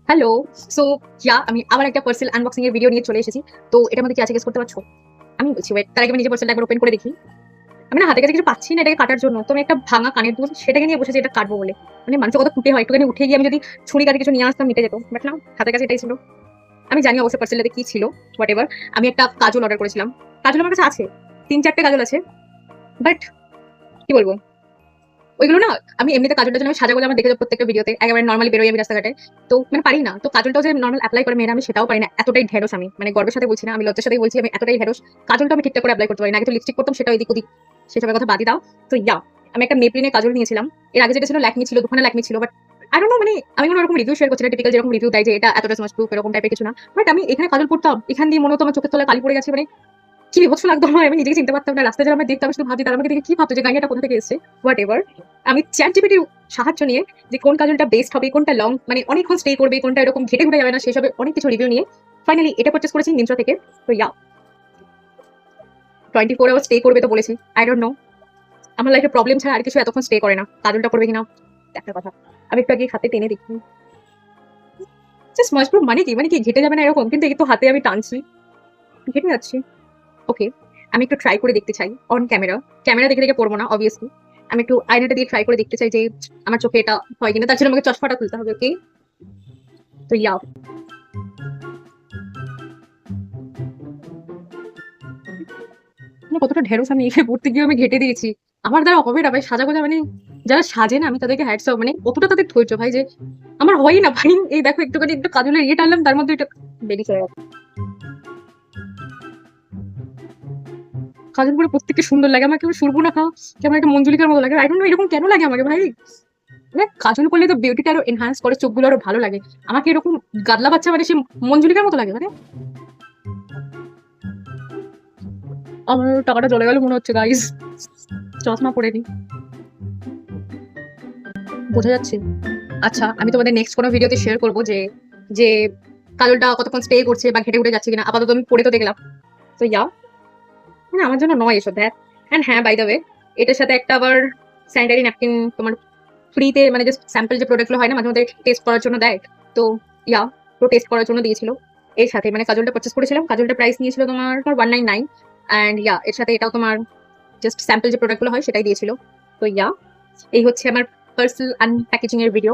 Hello. So আমি আবার একটা পার্সেল আনবক্সিং এর ভিডিও নিয়ে চলে এসেছি। তো এটার মধ্যে কি আছে গেস করতে পারছো? আমি বলছি ওয়েট, তার আগে আমি নিজে পার্সেলটা একবার ওপেন করে দেখি। আমি না হাতের কাছে কিছু পাচ্ছি না এটাকে কাটার জন্য। তো আমি একটা ভাঙা কানের দুল সেটাকে নিয়ে বসেছি এটা কাটবো বলে। মানে মানুষের কত খুঁটে হয়, একটুখানি উঠে গিয়ে আমি যদি ছুরি কাটে কিছু নিয়ে আসতাম মিটে যেত। বাট না, হাতের কাছে এটাই ছিল। আমি জানি অবশ্যই পার্সেলটাতে কি ছিল, হোয়াট এভার। আমি একটা কাজল অর্ডার করেছিলাম। কাজল আমার কাছে আছে। ৩-৪ টে কাজল আছে। বাট কি বলবো? ওইগুলো না, আমি এমনিতে কাজলটা যেন আমি সাজা গোজা আমার দেখে যাবো প্রত্যেকটা ভিডিওতে। একেবারে নরমালি বেরোই আমি রাস্তাঘাটে। তো মানে পারি না। তো কাজলটাও যে নরমাল এপ্লাই করে মেয়েরা আমি সেটাও পারি না। এতটাই ঢেড়স আমি। মানে গর্বের সাথে বলছি না, আমি লজ্জার সাথেই বলছি আমি এতটাই ঢেড়স। কাজলটা আমি ঠিকঠাক করে এপ্লাই করতে পারি না। আগে তো লিপস্টিক করতাম সেটাও এদিক ওদিক। সেসবের কথা বাদই দাও। তো আমি একটা মেবলিনের কাজল নিয়েছিলাম। এর আগে যেটা ছিল ল্যাকমি ছিল, দুখানা ল্যাকমি ছিল। বাট আই ডোন্ট নো, মানে আমি কোনো রকম রিভিউ শেয়ার করছি না। টিপিক্যাল যেরকম রিভিউ দেয় যে এটা এতটা স্মাচ প্রুফ এরকম টাইপের কিছু না। বাট আমি এখানে কাজল পড়তাম। এখান দিয়ে মনে হতো আমার চোখের তলায় কালি পড়ে গেছে। মানে কি বিভৎস লাগতো আমার, আমি নিজেকে চিনতে পারতাম না। রাস্তায় যারা আমায় দেখতো আমি শুধু ভাবছি তারা আমাকে দেখে কি ভাবতো যে গাইয়াটা কোথা থেকে এসেছে, হোয়াট এভার। আমি চ্যাট জিপিটির সাহায্য নিয়ে যে কোন কাজলটা বেস্ট হবে, কোনটা লং মানে অনেকক্ষণ স্টে করবে, কোনটা এরকম ঘেটে ঘুরে যাবে না, সেসবে অনেক কিছু রিভিউ নিয়ে ফাইনালি এটা পারচেস করেছি মিন্ত্রা থেকে। তো 24 আওয়ার স্টে করবে তো বলেছি। আই ডোন্ট নো, আমার লাইফে প্রবলেম ছাড়া আর কিছু এতক্ষণ স্টে করে না। কাজলটা করবে কিনা একটা কথা। আমি একটু আগে হাতে টেনে দেখি। জাস্ট ময়েস্ট প্রুফ মানে কি, মানে কি ঘেটে যাবে না এরকম, কিন্তু এই তো হাতে আমি টানছি, ঘেটে যাচ্ছি। ওকে, আমি একটু ট্রাই করে দেখতে চাই অন ক্যামেরা। ক্যামেরা দেখে দেখে পড়বো না অবভিয়াসলি। আমি একটু আয়নাটা দিয়ে ট্রাই করে দেখতে চাই যে আমার চোখে এটা হয় কিনা। তার জন্য আমাকে চশমাটা খুলতে হবে। ওকে, তো কতটা ঢেড়স আমি এখানে পড়তে গিয়ে আমি ঘেটে দিয়েছি। আমার দ্বারা হবে না ভাই সাজা গোজা, মানে যারা সাজে না আমি তাদেরকে হ্যাটস অফ। মানে কতটা তাদের ধৈর্য ভাই, যে আমার হয়ই না ভাই। এই দেখো একটুখানি একটু কাজলের ইয়ে টানলাম তার মধ্যে এটা বেরিয়ে চলে গেছে। কাজল পরে প্রত্যেককে সুন্দর লাগে। আমার কেমন সুরপুনাখা, কেমন একটা মঞ্জুলিকার মতো লাগে। আই ডোন্ট নো এরকম কেন লাগে আমাকে ভাই। মানে কাজল করলে তো বিউটিটা আরো এনহান্স করে, চোখগুলো আরো ভালো লাগে। আমাকে এরকম গাদলা বাচ্চা মানে সে মঞ্জুলিকার মতো লাগে। মানে আমার টাকাটা চলে গেল মনে হচ্ছে গাইস। চশমা পরে নি, বোঝা যাচ্ছে। আচ্ছা, আমি তোমাদের নেক্সট কোনো ভিডিওতে শেয়ার করবো যে যে কাজলটা কতক্ষণ স্টে করছে বা ঘেটে উঠে যাচ্ছে কিনা। আপাতত আমি পরে তো দেখলাম। তো মানে আমার জন্য নয় এসব দেখ। অ্যান্ড হ্যাঁ, বাই দ্য ওয়ে, এটার সাথে একটা আবার স্যানিটারি ন্যাপকিন তোমার ফ্রিতে, মানে জাস্ট স্যাম্পল যে প্রোডাক্টগুলো হয় না মাঝে মধ্যে টেস্ট করার জন্য দেয়। তো ইয়া তো টেস্ট করার জন্য দিয়েছিল। এর সাথে মানে কাজলটা পারচেস করেছিলাম, কাজলটা প্রাইস নিয়েছিল তোমার 199। অ্যান্ড এর সাথে এটাও তোমার জাস্ট স্যাম্পল যে প্রোডাক্টগুলো হয় সেটাই দিয়েছিল। তো এই হচ্ছে আমার পার্সেল আনপ্যাকেজিং এর ভিডিও।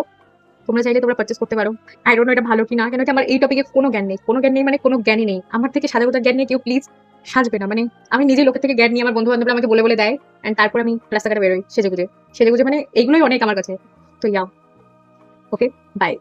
তোমরা চাইলে তোমরা পারচেস করতে পারো। আই ডোন্ট নো এটা ভালো কিনা, কেন কি আমার এই টপিকে কোনো জ্ঞান নেই। কোনো জ্ঞান নেই মানে কোনো জ্ঞানই নেই। আমার থেকে সাদা কথা জ্ঞান নিয়ে কেউ প্লিজ সাজবে না। মানে আমি নিজে লোকের থেকে জ্ঞান নিয়ে আমার বন্ধু বান্ধবরা আমাকে বলে বলে দেয়। অ্যান্ড তারপর আমি রাস্তাঘাটে বেরোই সেজে গুজে। সেজে গুজে মানে এইগুলোই অনেক আমার কাছে। তো ওকে, বাই।